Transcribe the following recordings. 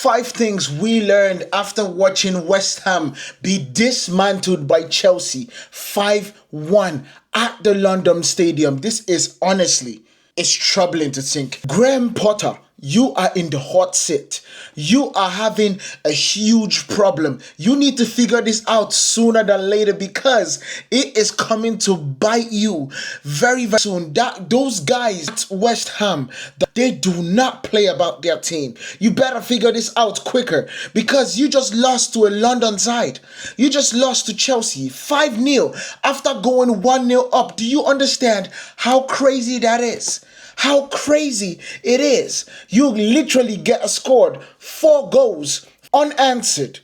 5 things we learned after watching West Ham be dismantled by Chelsea 5-1 at the London Stadium. This is honestly, it's troubling to think. Graham Potter, you are in the hot seat. You are having a huge problem. You need to figure this out sooner than later because it is coming to bite you very, very soon. Those guys at West Ham, they do not play about their team. You better figure this out quicker because you just lost to a London side. You just lost to Chelsea 5-0 after going 1-0 up. Do you understand how crazy that is? How crazy it is. You literally get scored 4 goals unanswered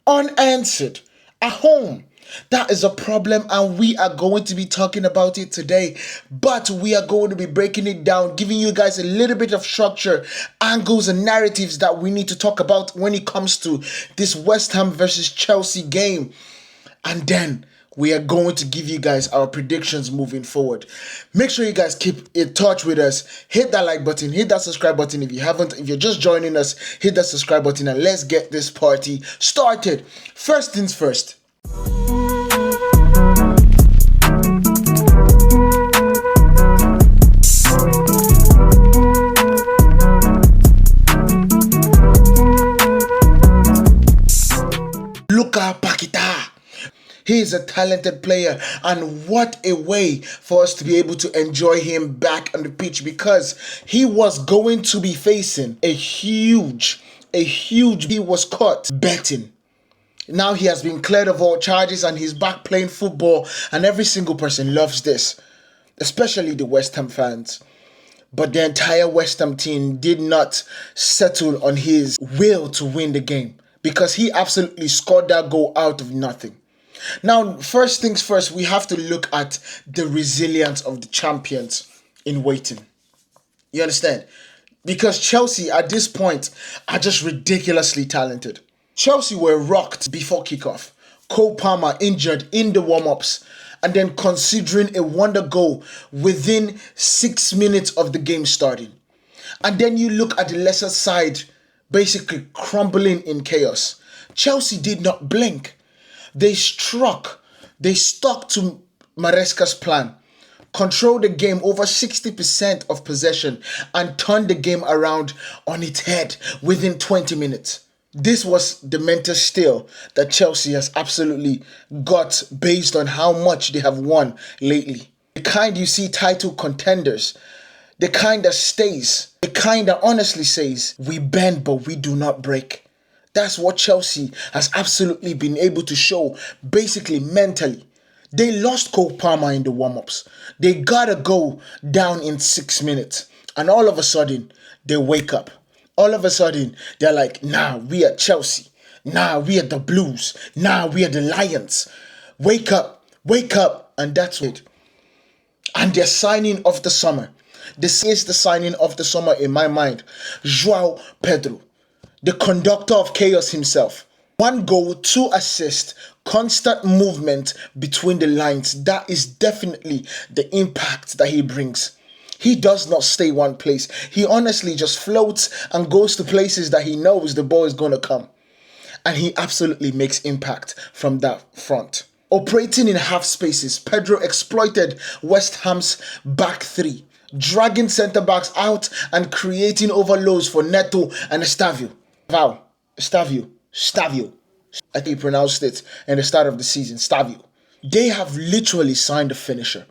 at home. That is a problem and we are going to be talking about it today, but we are going to be breaking it down, giving you guys a little bit of structure, angles and narratives that we need to talk about when it comes to this West Ham versus Chelsea game. And then we are going to give you guys our predictions moving forward. Make sure you guys keep in touch with us. Hit that like button, hit that subscribe button if you haven't. If you're just joining us, hit that subscribe button and let's get this party started. First things first. Luka Paquetá. He is a talented player, and what a way for us to be able to enjoy him back on the pitch because he was going to be facing he was caught betting. Now he has been cleared of all charges and he's back playing football, and every single person loves this, especially the West Ham fans. But the entire West Ham team did not settle on his will to win the game because he absolutely scored that goal out of nothing. Now, first things first, we have to look at the resilience of the champions in waiting. You understand? Because Chelsea at this point are just ridiculously talented. Chelsea were rocked before kickoff. Cole Palmer injured in the warm-ups and then considering a wonder goal within 6 minutes of the game starting. And then you look at the lesser side basically crumbling in chaos. Chelsea did not blink. They stuck to Maresca's plan, controlled the game over 60% of possession and turned the game around on its head within 20 minutes. This was the mental steel that Chelsea has absolutely got based on how much they have won lately. The kind you see title contenders, the kind that stays, the kind that honestly says, we bend but we do not break. That's what Chelsea has absolutely been able to show, basically mentally. They lost Cole Palmer in the warm-ups. They got to go down in 6 minutes. And all of a sudden, they wake up. All of a sudden, they're like, nah, we are Chelsea. Nah, we are the Blues. Nah, we are the Lions. Wake up. And that's it. And they're signing of the summer. This is the signing of the summer in my mind. Joao Pedro, the conductor of chaos himself. 1 goal, 2 assists, constant movement between the lines. That is definitely the impact that he brings. He does not stay one place. He honestly just floats and goes to places that he knows the ball is going to come. And he absolutely makes impact from that front. Operating in half spaces, Pedro exploited West Ham's back 3, dragging centre-backs out and creating overloads for Neto and Estevão. Stavio. I think he pronounced it in the start of the season. Stavio. They have literally signed a finisher.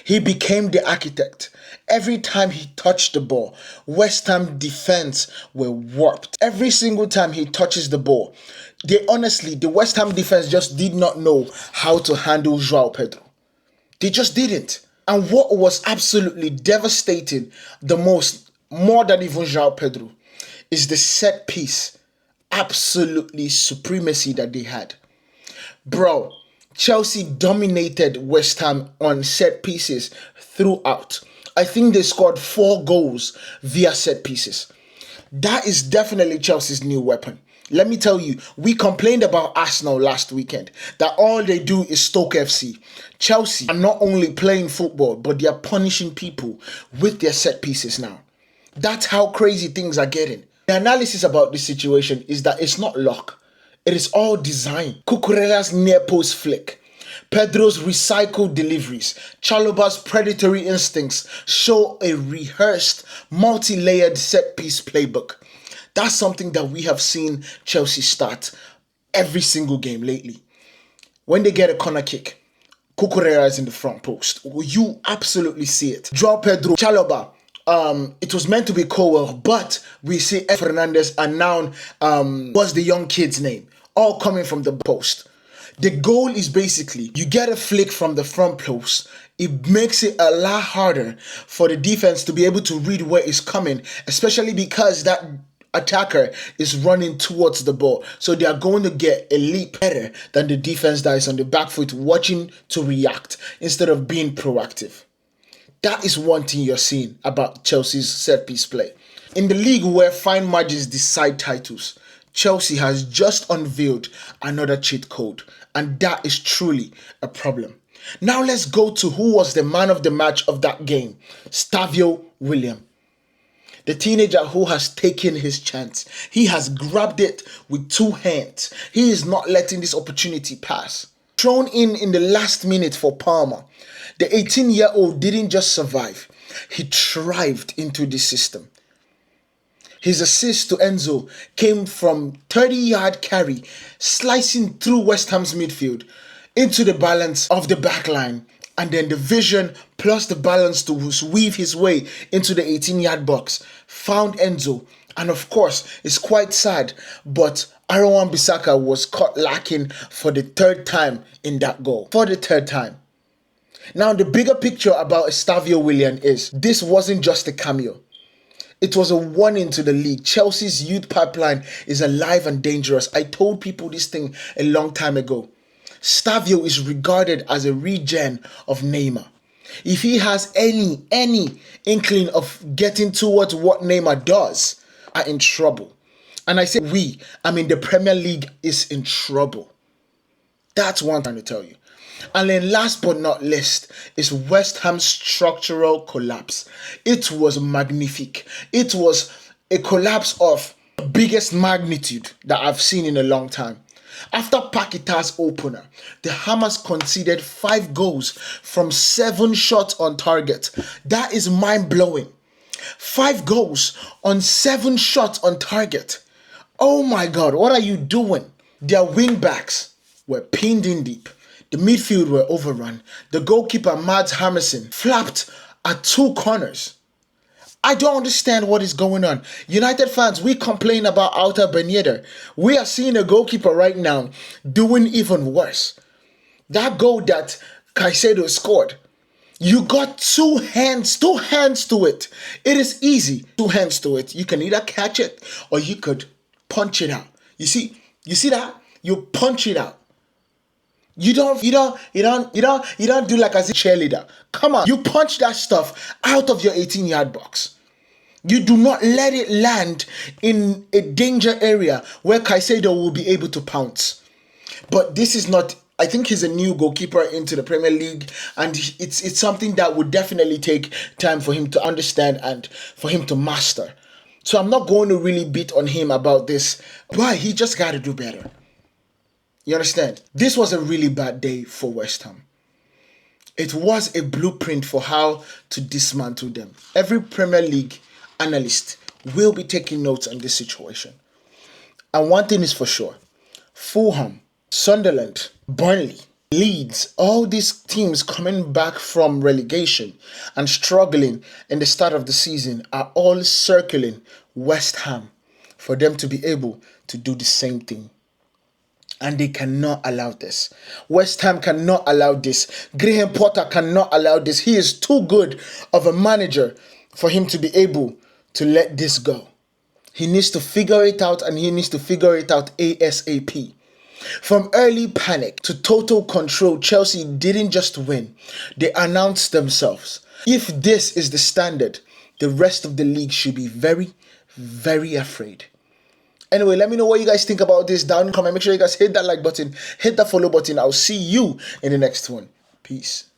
He became the architect. Every time he touched the ball, West Ham defense were warped. Every single time he touches the ball, the West Ham defense just did not know how to handle Joao Pedro. They just didn't. And what was absolutely devastating more than even Joao Pedro, is the set piece absolutely supremacy that they had. Bro, Chelsea dominated West Ham on set pieces throughout. I think they scored 4 goals via set pieces. That is definitely Chelsea's new weapon. Let me tell you, we complained about Arsenal last weekend, that all they do is Stoke FC. Chelsea are not only playing football, but they are punishing people with their set pieces now. That's how crazy things are getting. The analysis about this situation is that it's not luck. It is all design. Cucurella's near post flick, Pedro's recycled deliveries, Chalobah's predatory instincts show a rehearsed, multi-layered set-piece playbook. That's something that we have seen Chelsea start every single game lately. When they get a corner kick, Cucurella is in the front post. You absolutely see it. Joao Pedro, Chalobah. It was meant to be Cowell, but we see Fernandez and now what's the young kid's name? All coming from the post. The goal is basically you get a flick from the front post. It makes it a lot harder for the defense to be able to read where it's coming, especially because that attacker is running towards the ball. So they are going to get a leap better than the defense that is on the back foot watching to react instead of being proactive. That is one thing you're seeing about Chelsea's set-piece play. In the league where fine margins decide titles, Chelsea has just unveiled another cheat code, and that is truly a problem. Now let's go to who was the man of the match of that game, Estevão William. The teenager who has taken his chance. He has grabbed it with two hands. He is not letting this opportunity pass. Thrown in the last minute for Parma, the 18-year-old didn't just survive. He thrived into the system. His assist to Enzo came from 30-yard carry, slicing through West Ham's midfield into the balance of the back line, and then the vision plus the balance to weave his way into the 18-yard box found Enzo. And of course, it's quite sad, but Aaron Wan-Bissaka was caught lacking for the third time in that goal. For the third time. Now, the bigger picture about Estevão William is this wasn't just a cameo. It was a warning to the league. Chelsea's youth pipeline is alive and dangerous. I told people this thing a long time ago. Estevão is regarded as a regen of Neymar. If he has any inkling of getting towards what Neymar does, are in trouble. And I say we, I mean the Premier League is in trouble. That's one thing to tell you. And then last but not least is West Ham's structural collapse. It was magnifique. It was a collapse of the biggest magnitude that I've seen in a long time. After Paqueta's opener, the Hammers conceded 5 goals from 7 shots on target. That is mind-blowing. 5 goals on 7 shots on target. Oh my God, what are you doing? Their wing-backs were pinned in deep. The midfield were overrun. The goalkeeper, Mads Hammersen, flapped at 2 corners. I don't understand what is going on. United fans, we complain about Alta Beneda. We are seeing a goalkeeper right now doing even worse. That goal that Caicedo scored, you got 2 hands to it. It is easy, 2 hands to it. You can either catch it or you could punch it out. You see that? You punch it out. You don't do like as a cheerleader. Come on, you punch that stuff out of your 18-yard box. You do not let it land in a danger area where Caicedo will be able to pounce. But this is not, I think he's a new goalkeeper into the Premier League, and it's something that would definitely take time for him to understand and for him to master. So I'm not going to really beat on him about this. Why? He just got to do better. You understand? This was a really bad day for West Ham. It was a blueprint for how to dismantle them. Every Premier League analyst will be taking notes on this situation. And one thing is for sure. Fulham, Sunderland, Burnley, Leeds, all these teams coming back from relegation and struggling in the start of the season are all circling West Ham for them to be able to do the same thing. And they cannot allow this. West Ham cannot allow this. Graham Potter cannot allow this. He is too good of a manager for him to be able to let this go. He needs to figure it out, and he needs to figure it out ASAP. From early panic to total control, Chelsea didn't just win. They announced themselves. If this is the standard, the rest of the league should be very, very afraid. Anyway, let me know what you guys think about this down in the comment. Make sure you guys hit that like button, hit that follow button. I'll see you in the next one. Peace.